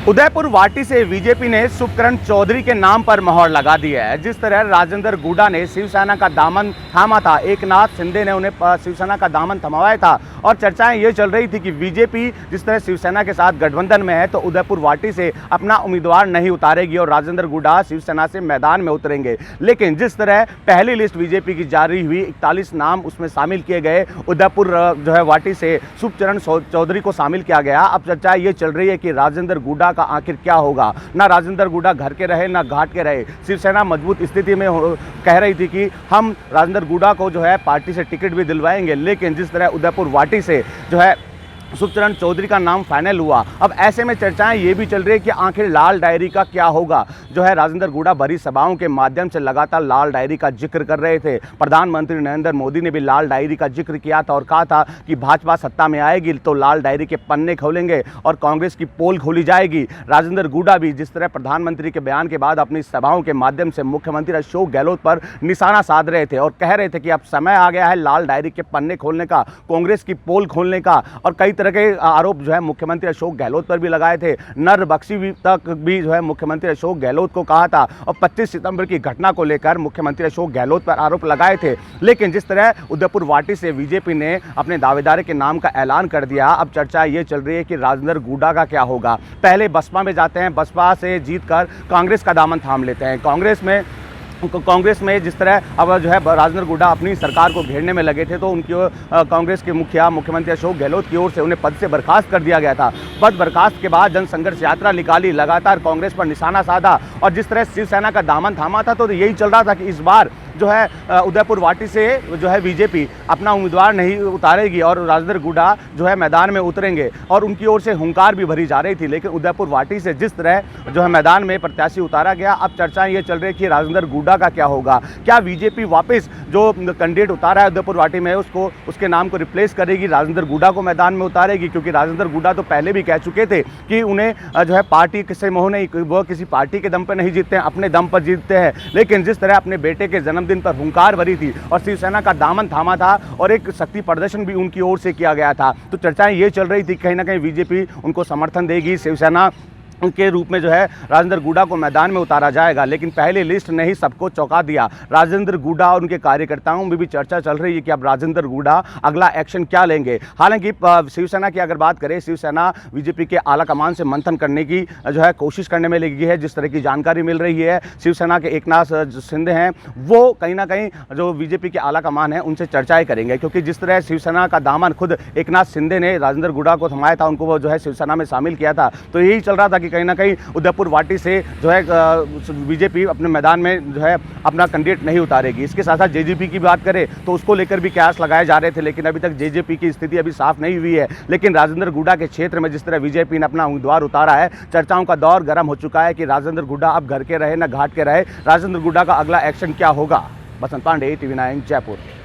उदयपुर वाटी से बीजेपी ने शुभकरण चौधरी के नाम पर मोहर लगा दी है। जिस तरह राजेंद्र गुडा ने शिवसेना का दामन थामा था, एकनाथ शिंदे ने उन्हें शिवसेना का दामन थमाया था और चर्चाएं ये चल रही थी कि बीजेपी जिस तरह शिवसेना के साथ गठबंधन में है तो उदयपुर वाटी से अपना उम्मीदवार नहीं उतारेगी और राजेंद्र गुडा शिवसेना से मैदान में उतरेंगे। लेकिन जिस तरह पहली लिस्ट बीजेपी की जारी हुई, 41 नाम उसमें शामिल किए गए, उदयपुर वाटी से शुभचरण चौधरी को शामिल किया गया। अब चर्चा ये चल रही है कि राजेंद्र गुडा का आखिर क्या होगा। ना राजेंद्र गुडा घर के रहे ना घाट के रहे। शिवसेना मजबूत स्थिति में कह रही थी कि हम राजेंद्र गुडा को पार्टी से टिकट भी दिलवाएंगे, लेकिन जिस तरह उदयपुर वाटी से शुभचरण चौधरी का नाम फाइनल हुआ, अब ऐसे में चर्चाएं ये भी चल रही है कि आखिर लाल डायरी का क्या होगा। राजेंद्र गुडा बड़ी सभाओं के माध्यम से लगातार लाल डायरी का जिक्र कर रहे थे। प्रधानमंत्री नरेंद्र मोदी ने भी लाल डायरी का जिक्र किया था और कहा था कि भाजपा सत्ता में आएगी तो लाल डायरी के पन्ने खोलेंगे और कांग्रेस की पोल खोली जाएगी। राजेंद्र गुडा भी जिस तरह प्रधानमंत्री के बयान के बाद अपनी सभाओं के माध्यम से मुख्यमंत्री अशोक गहलोत पर निशाना साध रहे थे और कह रहे थे कि अब समय आ गया है लाल डायरी के पन्ने खोलने का, कांग्रेस की पोल खोलने का। और कई तरह के आरोप मुख्यमंत्री अशोक गहलोत पर भी लगाए थे। नर बख्शी तक भी मुख्यमंत्री अशोक गहलोत को कहा था और 25 सितंबर की घटना को लेकर मुख्यमंत्री अशोक गहलोत पर आरोप लगाए थे। लेकिन जिस तरह उदयपुर वाटी से बीजेपी ने अपने दावेदार के नाम का ऐलान कर दिया, अब चर्चा ये चल रही है कि राजेंद्र गुडा का क्या होगा। पहले बसपा में जाते हैं, बसपा से जीतकर कांग्रेस का दामन थाम लेते हैं। कांग्रेस में जिस तरह अब राजेंद्र गुडा अपनी सरकार को घेरने में लगे थे तो उनकी कांग्रेस के मुखिया मुख्यमंत्री अशोक गहलोत की ओर से उन्हें पद से बर्खास्त कर दिया गया था। पद बर्खास्त के बाद जनसंघर्ष यात्रा निकाली, लगातार कांग्रेस पर निशाना साधा और जिस तरह शिवसेना का दामन थामा था तो यही चल रहा था कि इस बार उदयपुर वाटी से बीजेपी अपना उम्मीदवार नहीं उतारेगी और राजेंद्र गुडा मैदान में उतरेंगे और उनकी ओर से हुंकार भी भरी जा रही थी। लेकिन उदयपुर वाटी से जिस तरह मैदान में प्रत्याशी उतारा गया, अब चर्चाएं ये चल रही है कि राजेंद्र गुडा का क्या होगा। क्या बीजेपी वापस जो कैंडिडेट उतारा है उदयपुर वाटी में उसके नाम को रिप्लेस करेगी, राजेंद्र गुडा को मैदान में उतारेगी? क्योंकि राजेंद्र गुडा तो पहले भी कह चुके थे कि उन्हें पार्टी से मोह नहीं, वो किसी पार्टी के दम पर नहीं जीतते हैं, अपने दम पर जीतते हैं। लेकिन जिस तरह अपने बेटे के जन्मदिन पर हुंकार भरी थी और शिवसेना का दामन थामा था और एक शक्ति प्रदर्शन भी उनकी ओर से किया गया था, तो चर्चाएं ये चल रही थी कहीं ना कहीं बीजेपी उनको समर्थन देगी, शिवसेना के रूप में राजेंद्र गुडा को मैदान में उतारा जाएगा। लेकिन पहली लिस्ट ने ही सबको चौंका दिया। राजेंद्र गुडा और उनके कार्यकर्ताओं में भी चर्चा चल रही है कि अब राजेंद्र गुडा अगला एक्शन क्या लेंगे। हालांकि शिवसेना की अगर बात करें, शिवसेना बीजेपी के आला कमान से मंथन करने की कोशिश करने में लगी है। जिस तरह की जानकारी मिल रही है, शिवसेना के एकनाथ शिंदे हैं, वो कहीं ना कहीं जो बीजेपी के आला कमान है उनसे चर्चाएं करेंगे। क्योंकि जिस तरह शिवसेना का दामन खुद एकनाथ शिंदे ने राजेंद्र गुडा को थमाया था, उनको वो शिवसेना में शामिल किया था, तो यही चल रहा था कहीं ना कहीं उदयपुर वाटी से बीजेपी अपने मैदान में अपना कैंडिडेट नहीं उतारेगी। इसके साथ साथ जेजेपी की बात करें तो उसको लेकर भी कयास लगाए जा रहे थे, लेकिन अभी तक जेजेपी की स्थिति अभी साफ नहीं हुई है। लेकिन राजेंद्र गुडा के क्षेत्र में जिस तरह बीजेपी ने अपना उम्मीदवार उतारा है, चर्चाओं का दौर गर्म हो चुका है कि राजेंद्र गुडा अब घर के रहे न घाट के रहे। राजेंद्र गुडा का अगला एक्शन क्या होगा। बसंत पांडे, TV9 जयपुर।